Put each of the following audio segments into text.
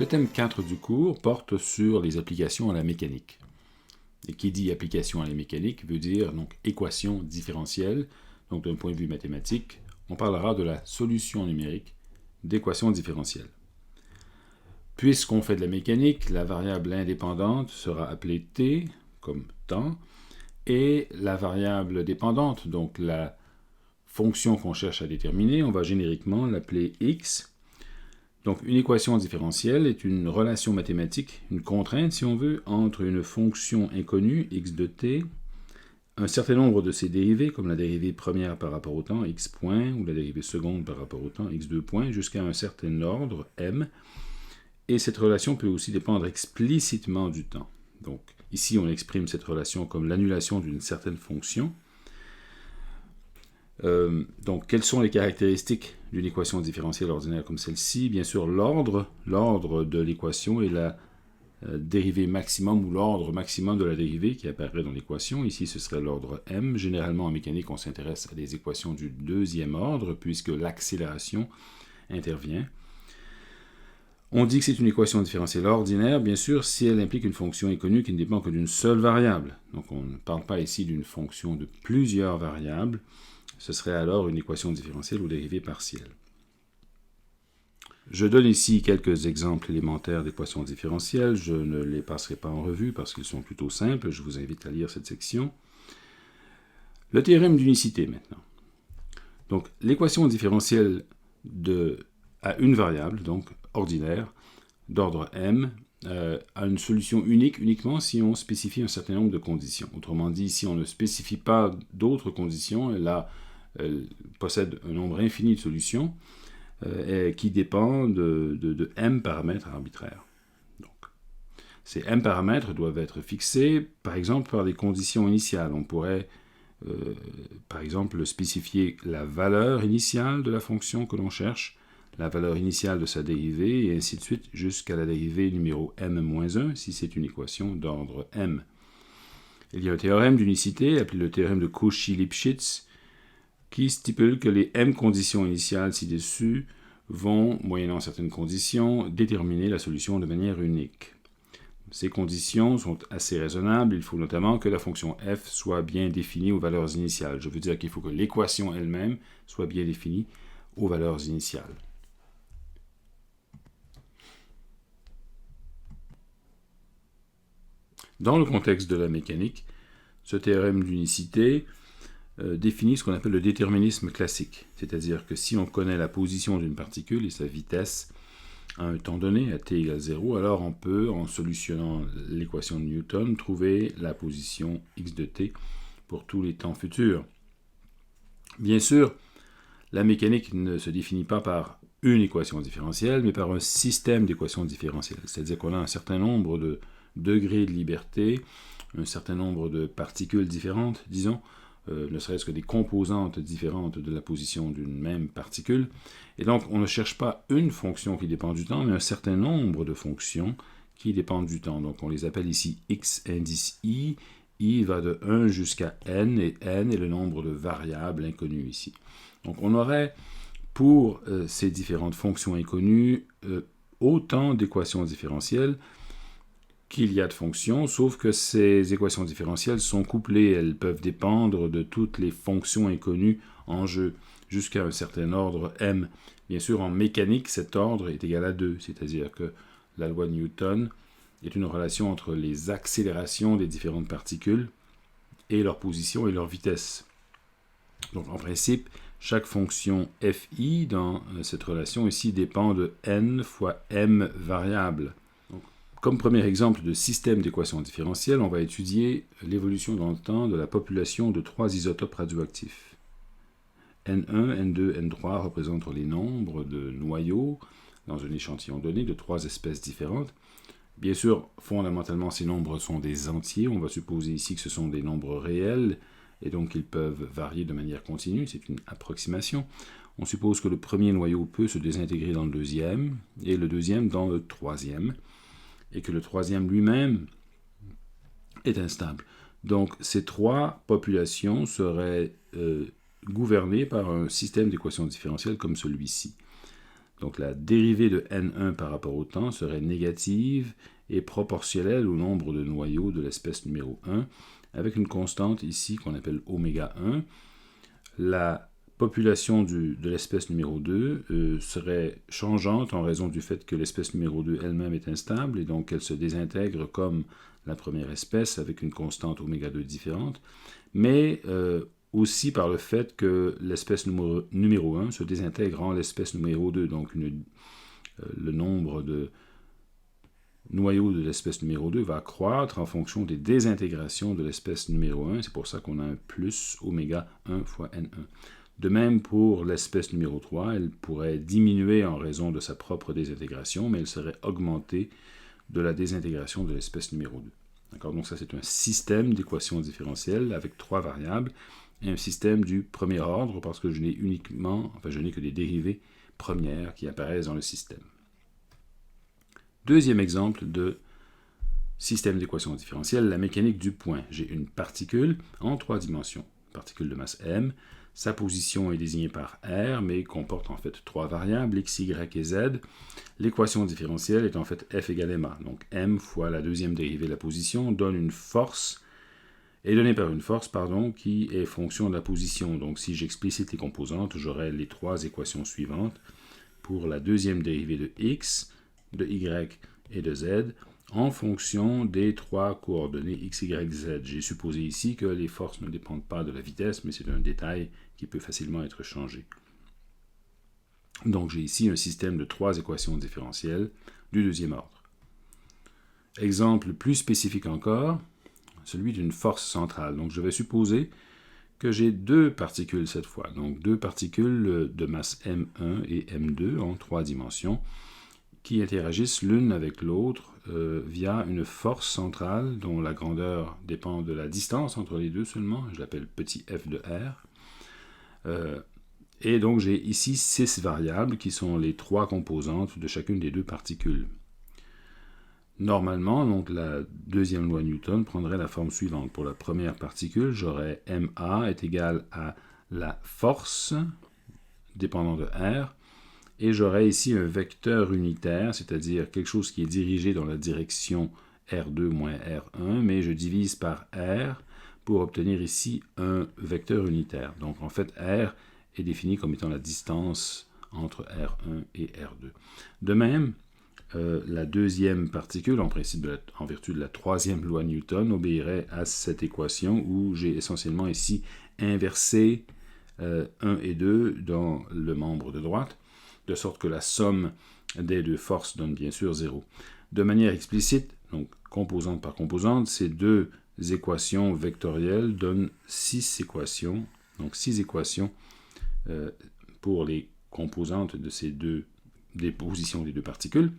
Le thème 4 du cours porte sur les applications à la mécanique. Et qui dit application à la mécanique veut dire donc équation différentielle. Donc d'un point de vue mathématique, on parlera de la solution numérique d'équations différentielles. Puisqu'on fait de la mécanique, la variable indépendante sera appelée t, comme temps, et la variable dépendante, donc la fonction qu'on cherche à déterminer, on va génériquement l'appeler x. Donc une équation différentielle est une relation mathématique, une contrainte si on veut, entre une fonction inconnue, x de t, un certain nombre de ses dérivés, comme la dérivée première par rapport au temps, x point, ou la dérivée seconde par rapport au temps, x2 point, jusqu'à un certain ordre, m. Et cette relation peut aussi dépendre explicitement du temps. Donc ici, on exprime cette relation comme l'annulation d'une certaine fonction. Donc, quelles sont les caractéristiques d'une équation différentielle ordinaire comme celle-ci? Bien sûr, l'ordre de l'équation est la dérivée maximum ou l'ordre maximum de la dérivée qui apparaît dans l'équation. Ici, ce serait l'ordre m. Généralement, en mécanique, on s'intéresse à des équations du deuxième ordre puisque l'accélération intervient. On dit que c'est une équation différentielle ordinaire, bien sûr, si elle implique une fonction inconnue qui ne dépend que d'une seule variable. Donc, on ne parle pas ici d'une fonction de plusieurs variables. Ce serait alors une équation différentielle ou dérivée partielle. Je donne ici quelques exemples élémentaires d'équations différentielles. Je ne les passerai pas en revue parce qu'ils sont plutôt simples. Je vous invite à lire cette section. Le théorème d'unicité maintenant. Donc, l'équation différentielle à une variable, donc ordinaire, d'ordre m, a une solution uniquement si on spécifie un certain nombre de conditions. Autrement dit, si on ne spécifie pas d'autres conditions, elle possède un nombre infini de solutions qui dépendent de m paramètres arbitraires. Donc, ces m paramètres doivent être fixés, par exemple, par des conditions initiales. On pourrait, par exemple, spécifier la valeur initiale de la fonction que l'on cherche, la valeur initiale de sa dérivée, et ainsi de suite, jusqu'à la dérivée numéro m-1, si c'est une équation d'ordre m. Il y a un théorème d'unicité, appelé le théorème de Cauchy-Lipschitz, qui stipule que les m conditions initiales ci-dessus vont, moyennant certaines conditions, déterminer la solution de manière unique. Ces conditions sont assez raisonnables. Il faut notamment que la fonction f soit bien définie aux valeurs initiales. Je veux dire qu'il faut que l'équation elle-même soit bien définie aux valeurs initiales. Dans le contexte de la mécanique, ce théorème d'unicité définit ce qu'on appelle le déterminisme classique. C'est-à-dire que si on connaît la position d'une particule et sa vitesse à un temps donné, à t égale 0, alors on peut, en solutionnant l'équation de Newton, trouver la position x de t pour tous les temps futurs. Bien sûr, la mécanique ne se définit pas par une équation différentielle, mais par un système d'équations différentielles. C'est-à-dire qu'on a un certain nombre de degrés de liberté, un certain nombre de particules différentes, disons, ne serait-ce que des composantes différentes de la position d'une même particule. Et donc, on ne cherche pas une fonction qui dépend du temps, mais un certain nombre de fonctions qui dépendent du temps. Donc, on les appelle ici x indice i. I va de 1 jusqu'à n, et n est le nombre de variables inconnues ici. Donc, on aurait, pour ces différentes fonctions inconnues, autant d'équations différentielles qu'il y a de fonctions, sauf que ces équations différentielles sont couplées. Elles peuvent dépendre de toutes les fonctions inconnues en jeu, jusqu'à un certain ordre m. Bien sûr, en mécanique, cet ordre est égal à 2, c'est-à-dire que la loi de Newton est une relation entre les accélérations des différentes particules et leur position et leur vitesse. Donc, en principe, chaque fonction fi dans cette relation ici dépend de n fois m variables. Comme premier exemple de système d'équations différentielles, on va étudier l'évolution dans le temps de la population de 3 isotopes radioactifs. N1, N2, N3 représentent les nombres de noyaux dans un échantillon donné de 3 espèces différentes. Bien sûr, fondamentalement, ces nombres sont des entiers. On va supposer ici que ce sont des nombres réels, et donc ils peuvent varier de manière continue. C'est une approximation. On suppose que le premier noyau peut se désintégrer dans le deuxième, et le deuxième dans le troisième, et que le troisième lui-même est instable. Donc, ces 3 populations seraient gouvernées par un système d'équations différentielles comme celui-ci. Donc la dérivée de n1 par rapport au temps serait négative et proportionnelle au nombre de noyaux de l'espèce numéro 1, avec une constante ici qu'on appelle oméga 1. La population de l'espèce numéro 2 serait changeante en raison du fait que l'espèce numéro 2 elle-même est instable et donc elle se désintègre comme la première espèce avec une constante oméga 2 différente, mais aussi par le fait que l'espèce numéro 1 se désintègre en l'espèce numéro 2, donc le nombre de noyaux de l'espèce numéro 2 va croître en fonction des désintégrations de l'espèce numéro 1, c'est pour ça qu'on a un plus oméga 1 fois n1. De même pour l'espèce numéro 3, elle pourrait diminuer en raison de sa propre désintégration, mais elle serait augmentée de la désintégration de l'espèce numéro 2. D'accord? Donc ça, c'est un système d'équations différentielles avec 3 variables et un système du premier ordre parce que je n'ai que des dérivées premières qui apparaissent dans le système. Deuxième exemple de système d'équations différentielles, la mécanique du point. J'ai une particule en 3 dimensions, particule de masse m. Sa position est désignée par r, mais comporte en fait 3 variables, x, y et z. L'équation différentielle est en fait f égale ma. Donc m fois la deuxième dérivée de la position donne une force, est donnée par une force qui est fonction de la position. Donc si j'explicite les composantes, j'aurai les 3 équations suivantes pour la deuxième dérivée de x, de y et de z, en fonction des 3 coordonnées x, y, z. J'ai supposé ici que les forces ne dépendent pas de la vitesse, mais c'est un détail qui peut facilement être changé. Donc j'ai ici un système de 3 équations différentielles du deuxième ordre. Exemple plus spécifique encore, celui d'une force centrale. Donc je vais supposer que j'ai 2 particules cette fois, donc 2 particules de masse m1 et m2 en 3 dimensions, qui interagissent l'une avec l'autre via une force centrale dont la grandeur dépend de la distance entre les deux seulement, je l'appelle petit f de r. Et donc j'ai ici 6 variables qui sont les 3 composantes de chacune des 2 particules. Normalement, donc la deuxième loi de Newton prendrait la forme suivante. Pour la première particule, j'aurais ma est égal à la force dépendant de r, et j'aurai ici un vecteur unitaire, c'est-à-dire quelque chose qui est dirigé dans la direction R2 moins R1, mais je divise par R pour obtenir ici un vecteur unitaire. Donc en fait, R est défini comme étant la distance entre R1 et R2. De même, la deuxième particule, en vertu de la troisième loi de Newton, obéirait à cette équation où j'ai essentiellement ici inversé 1 et 2 dans le membre de droite, de sorte que la somme des 2 forces donne bien sûr 0. De manière explicite, donc composante par composante, ces 2 équations vectorielles donnent 6 équations, donc 6 équations pour les composantes de des positions des 2 particules.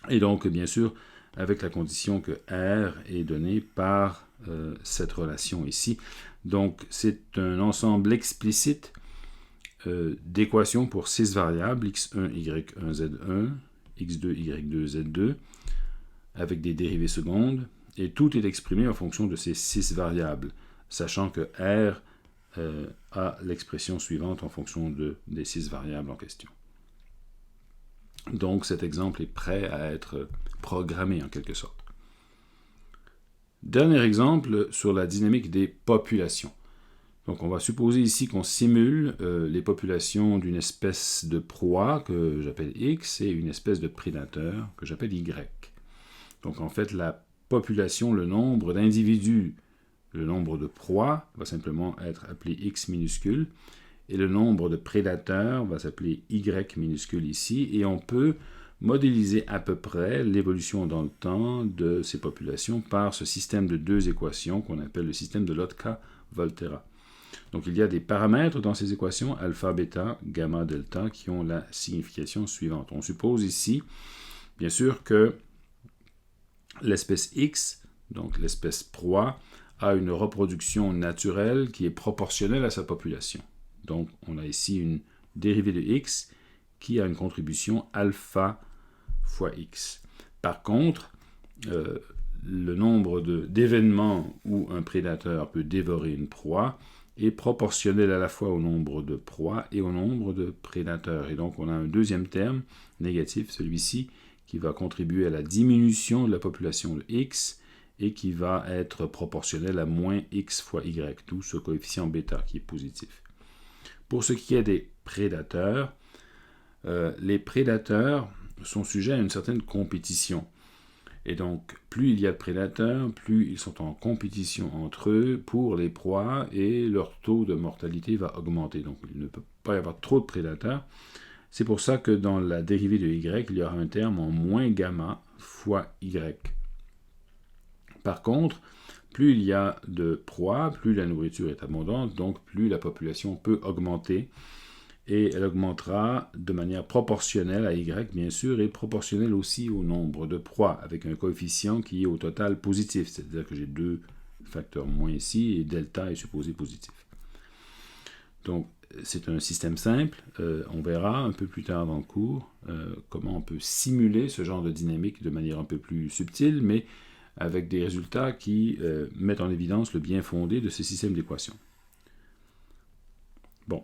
Et donc, bien sûr, avec la condition que R est donné par cette relation ici. Donc, c'est un ensemble explicite d'équations pour 6 variables, x1, y1, z1, x2, y2, z2, avec des dérivées secondes, et tout est exprimé en fonction de ces 6 variables, sachant que R a l'expression suivante en fonction des 6 variables en question. Donc cet exemple est prêt à être programmé en quelque sorte. Dernier exemple sur la dynamique des populations. Donc on va supposer ici qu'on simule les populations d'une espèce de proie que j'appelle X et une espèce de prédateur que j'appelle Y. Donc en fait la population, le nombre d'individus, le nombre de proies va simplement être appelé X minuscule et le nombre de prédateurs va s'appeler Y minuscule ici et on peut modéliser à peu près l'évolution dans le temps de ces populations par ce système de 2 équations qu'on appelle le système de Lotka-Volterra. Donc il y a des paramètres dans ces équations, alpha, bêta, gamma, delta, qui ont la signification suivante. On suppose ici, bien sûr, que l'espèce X, donc l'espèce proie, a une reproduction naturelle qui est proportionnelle à sa population. Donc on a ici une dérivée de X qui a une contribution alpha fois X. Par contre, le nombre d'événements où un prédateur peut dévorer une proie est proportionnel à la fois au nombre de proies et au nombre de prédateurs. Et donc on a un deuxième terme négatif, celui-ci, qui va contribuer à la diminution de la population de X et qui va être proportionnel à moins X fois Y, d'où ce coefficient bêta qui est positif. Pour ce qui est des prédateurs, les prédateurs sont sujets à une certaine compétition. Et donc, plus il y a de prédateurs, plus ils sont en compétition entre eux pour les proies et leur taux de mortalité va augmenter. Donc, il ne peut pas y avoir trop de prédateurs. C'est pour ça que dans la dérivée de y, il y aura un terme en moins gamma fois y. Par contre, plus il y a de proies, plus la nourriture est abondante, donc plus la population peut augmenter. Et elle augmentera de manière proportionnelle à y, bien sûr, et proportionnelle aussi au nombre de proies, avec un coefficient qui est au total positif, c'est-à-dire que j'ai deux facteurs moins ici, et delta est supposé positif. Donc, c'est un système simple. On verra un peu plus tard dans le cours comment on peut simuler ce genre de dynamique de manière un peu plus subtile, mais avec des résultats qui mettent en évidence le bien fondé de ces systèmes d'équations. Bon.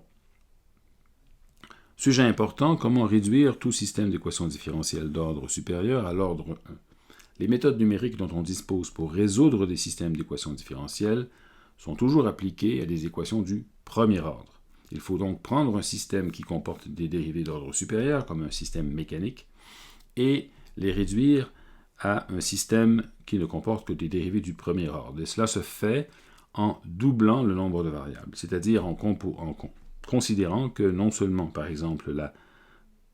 Sujet important, comment réduire tout système d'équations différentielles d'ordre supérieur à l'ordre 1. Les méthodes numériques dont on dispose pour résoudre des systèmes d'équations différentielles sont toujours appliquées à des équations du premier ordre. Il faut donc prendre un système qui comporte des dérivées d'ordre supérieur, comme un système mécanique, et les réduire à un système qui ne comporte que des dérivées du premier ordre. Et cela se fait en doublant le nombre de variables, c'est-à-dire en considérant que non seulement, par exemple, la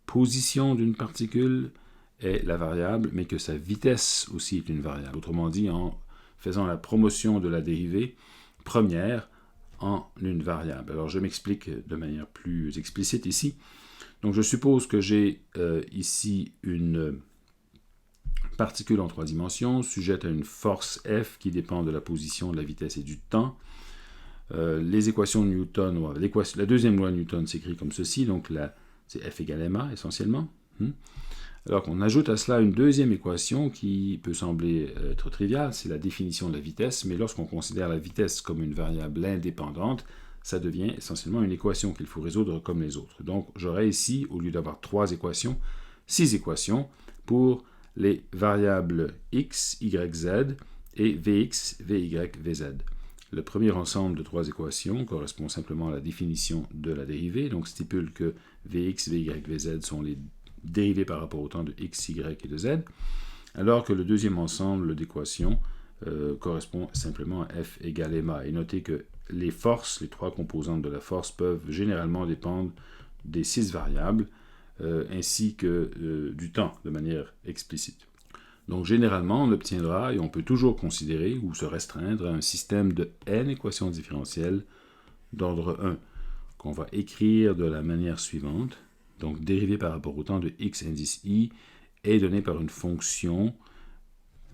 position d'une particule est la variable, mais que sa vitesse aussi est une variable. Autrement dit, en faisant la promotion de la dérivée première en une variable. Alors, je m'explique de manière plus explicite ici. Donc, je suppose que j'ai ici une particule en 3 dimensions, sujette à une force F qui dépend de la position, de la vitesse et du temps. Les équations de Newton, la deuxième loi de Newton s'écrit comme ceci, donc c'est F égale ma essentiellement. Alors qu'on ajoute à cela une deuxième équation qui peut sembler être triviale, c'est la définition de la vitesse, mais lorsqu'on considère la vitesse comme une variable indépendante, ça devient essentiellement une équation qu'il faut résoudre comme les autres. Donc j'aurai ici, au lieu d'avoir 3 équations, 6 équations pour les variables x, y, z et vx, vy, vz. Le premier ensemble de 3 équations correspond simplement à la définition de la dérivée, donc stipule que Vx, Vy, Vz sont les dérivées par rapport au temps de x, y et de z, alors que le deuxième ensemble d'équations correspond simplement à F égale ma. Et notez que les forces, les 3 composantes de la force, peuvent généralement dépendre des 6 variables, ainsi que du temps, de manière explicite. Donc généralement, on obtiendra, et on peut toujours considérer ou se restreindre à un système de n équations différentielles d'ordre 1, qu'on va écrire de la manière suivante. Donc dérivée par rapport au temps de x indice i est donnée par une fonction,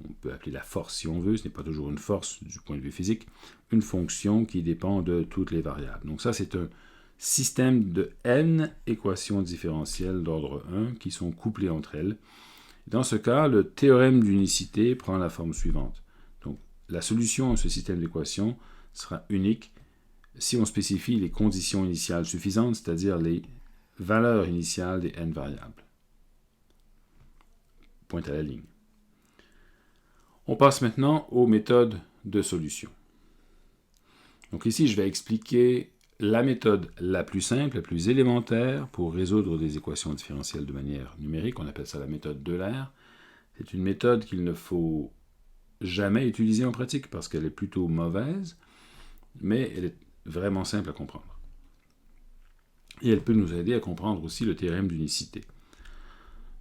on peut appeler la force si on veut, ce n'est pas toujours une force du point de vue physique, une fonction qui dépend de toutes les variables. Donc ça, c'est un système de n équations différentielles d'ordre 1 qui sont couplées entre elles. Dans ce cas, le théorème d'unicité prend la forme suivante. Donc, la solution à ce système d'équations sera unique si on spécifie les conditions initiales suffisantes, c'est-à-dire les valeurs initiales des n variables. Pointe à la ligne. On passe maintenant aux méthodes de solution. Donc ici, je vais expliquer la méthode la plus simple, la plus élémentaire pour résoudre des équations différentielles de manière numérique. On appelle ça la méthode d'Euler. C'est une méthode qu'il ne faut jamais utiliser en pratique parce qu'elle est plutôt mauvaise, mais elle est vraiment simple à comprendre. Et elle peut nous aider à comprendre aussi le théorème d'unicité.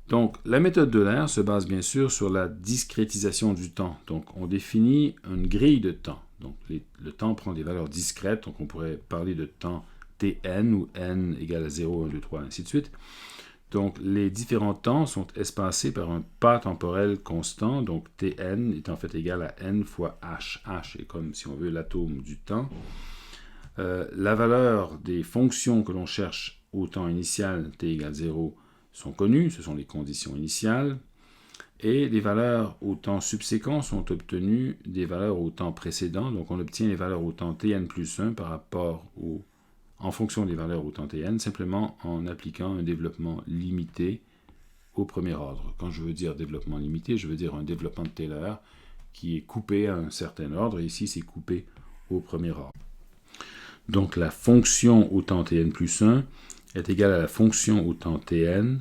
Donc, la méthode d'Euler se base bien sûr sur la discrétisation du temps. Donc, on définit une grille de temps. Donc, le temps prend des valeurs discrètes. Donc, on pourrait parler de temps Tn, où n égale à 0, 1, 2, 3, ainsi de suite. Donc, les différents temps sont espacés par un pas temporel constant. Donc, Tn est en fait égal à n fois h. h est comme, si on veut, l'atome du temps. La valeur des fonctions que l'on cherche au temps initial, t égale 0, sont connues, ce sont les conditions initiales. Et les valeurs au temps subséquent sont obtenues des valeurs au temps précédent. Donc on obtient les valeurs au temps tn plus 1 en fonction des valeurs au temps tn, simplement en appliquant un développement limité au premier ordre. Quand je veux dire développement limité, je veux dire un développement de Taylor qui est coupé à un certain ordre. Et ici, c'est coupé au premier ordre. Donc la fonction au temps tn plus 1 est égale à la fonction au temps tn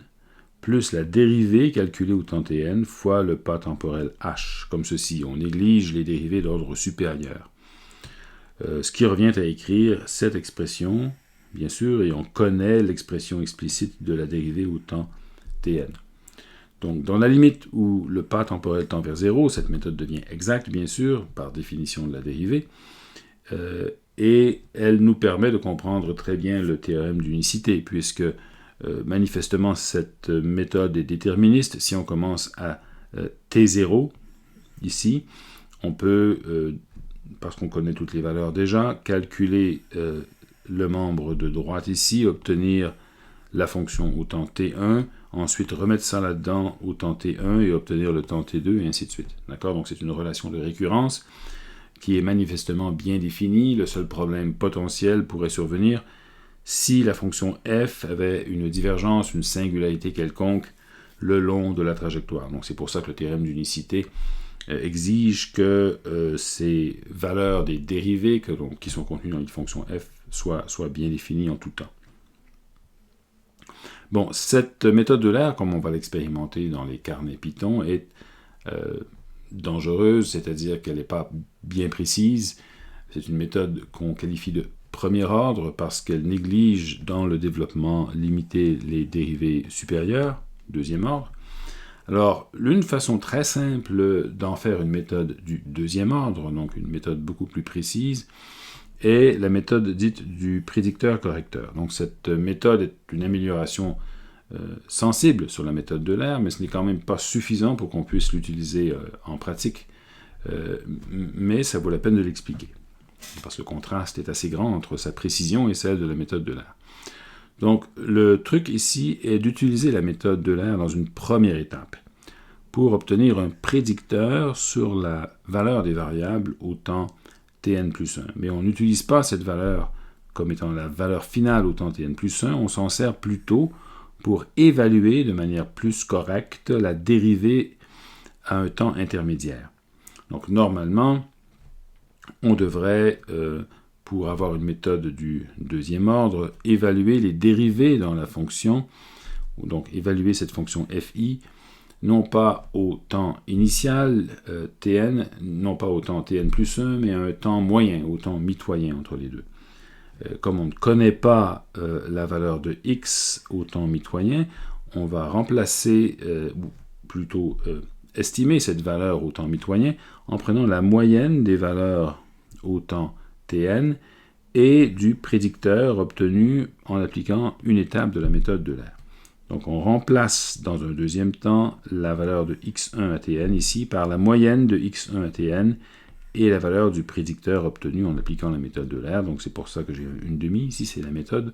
plus la dérivée calculée au temps tn fois le pas temporel h, comme ceci. On néglige les dérivées d'ordre supérieur. Ce qui revient à écrire cette expression, bien sûr, et on connaît l'expression explicite de la dérivée au temps tn. Donc, dans la limite où le pas temporel tend vers 0, cette méthode devient exacte, bien sûr, par définition de la dérivée, et elle nous permet de comprendre très bien le théorème d'unicité, puisque manifestement cette méthode est déterministe. Si on commence à t0, ici, on peut, parce qu'on connaît toutes les valeurs déjà, calculer le membre de droite ici, obtenir la fonction au temps t1, ensuite remettre ça là-dedans au temps t1 et obtenir le temps t2, et ainsi de suite. D'accord? Donc c'est une relation de récurrence qui est manifestement bien définie. Le seul problème potentiel pourrait survenir si la fonction f avait une divergence, une singularité quelconque le long de la trajectoire. Donc c'est pour ça que le théorème d'unicité exige que ces valeurs des dérivées qui sont contenues dans une fonction f soient bien définies en tout temps. Bon, cette méthode de l'air, comme on va l'expérimenter dans les carnets Python, est dangereuse, c'est-à-dire qu'elle n'est pas bien précise. C'est une méthode qu'on qualifie de premier ordre parce qu'elle néglige dans le développement limité les dérivées supérieures, deuxième ordre. Alors, l'une façon très simple d'en faire une méthode du deuxième ordre, donc une méthode beaucoup plus précise, est la méthode dite du prédicteur-correcteur. Donc cette méthode est une amélioration sensible sur la méthode de l'air, mais ce n'est quand même pas suffisant pour qu'on puisse l'utiliser en pratique. Mais ça vaut la peine de l'expliquer, parce que le contraste est assez grand entre sa précision et celle de la méthode de l'air. Donc le truc ici est d'utiliser la méthode de l'air dans une première étape pour obtenir un prédicteur sur la valeur des variables au temps tn plus 1. Mais on n'utilise pas cette valeur comme étant la valeur finale au temps tn plus 1, on s'en sert plutôt pour évaluer de manière plus correcte la dérivée à un temps intermédiaire. Donc normalement, on devrait, pour avoir une méthode du deuxième ordre, évaluer les dérivées dans la fonction, donc évaluer cette fonction fi, non pas au temps initial, tn, non pas au temps tn plus 1, mais à un temps moyen, au temps mitoyen entre les deux. Comme on ne connaît pas la valeur de x au temps mitoyen, on va remplacer, ou plutôt estimer cette valeur au temps mitoyen en prenant la moyenne des valeurs au temps tn et du prédicteur obtenu en appliquant une étape de la méthode de l'air. Donc on remplace dans un deuxième temps la valeur de x1 à tn ici par la moyenne de x1 à tn et la valeur du prédicteur obtenu en appliquant la méthode de l'air. Donc c'est pour ça que j'ai une demi, ici c'est la méthode.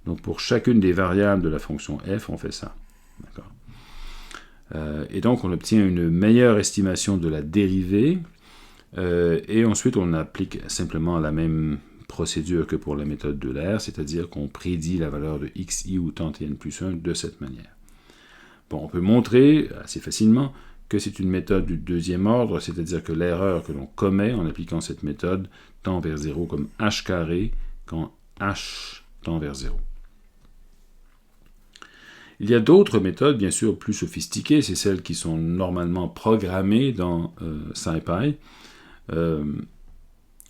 Donc pour chacune des variables de la fonction f, on fait ça. D'accord. Et donc on obtient une meilleure estimation de la dérivée, et ensuite on applique simplement la même procédure que pour la méthode de l'air, c'est-à-dire qu'on prédit la valeur de xi ou temps tn plus 1 de cette manière. Bon, on peut montrer assez facilement que c'est une méthode du deuxième ordre, c'est-à-dire que l'erreur que l'on commet en appliquant cette méthode tend vers 0 comme h carré quand h tend vers 0. Il y a d'autres méthodes, bien sûr, plus sophistiquées, c'est celles qui sont normalement programmées dans SciPy.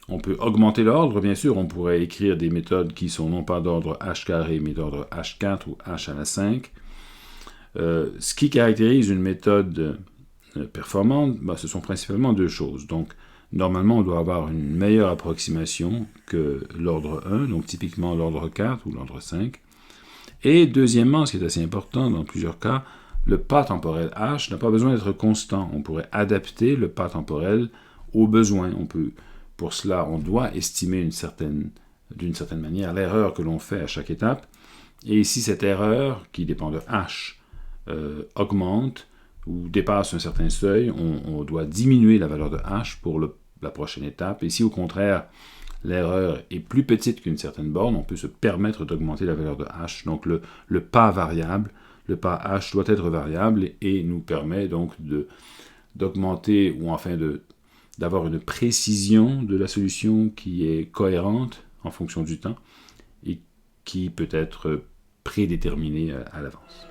On peut augmenter l'ordre, bien sûr, on pourrait écrire des méthodes qui sont non pas d'ordre h carré, mais d'ordre h4 ou h à la 5. Ce qui caractérise une méthode performante, ce sont principalement deux choses. Donc, normalement, on doit avoir une meilleure approximation que l'ordre 1, donc typiquement l'ordre 4 ou l'ordre 5. Et deuxièmement, ce qui est assez important dans plusieurs cas, le pas temporel h n'a pas besoin d'être constant. On pourrait adapter le pas temporel aux besoins. Pour cela, on doit estimer d'une certaine manière l'erreur que l'on fait à chaque étape. Et ici, cette erreur, qui dépend de h, augmente ou dépasse un certain seuil, on doit diminuer la valeur de h pour la prochaine étape. Et si au contraire, l'erreur est plus petite qu'une certaine borne, on peut se permettre d'augmenter la valeur de h. Donc le pas variable, le pas h doit être variable et nous permet donc d'augmenter ou enfin d'avoir une précision de la solution qui est cohérente en fonction du temps et qui peut être prédéterminée à l'avance.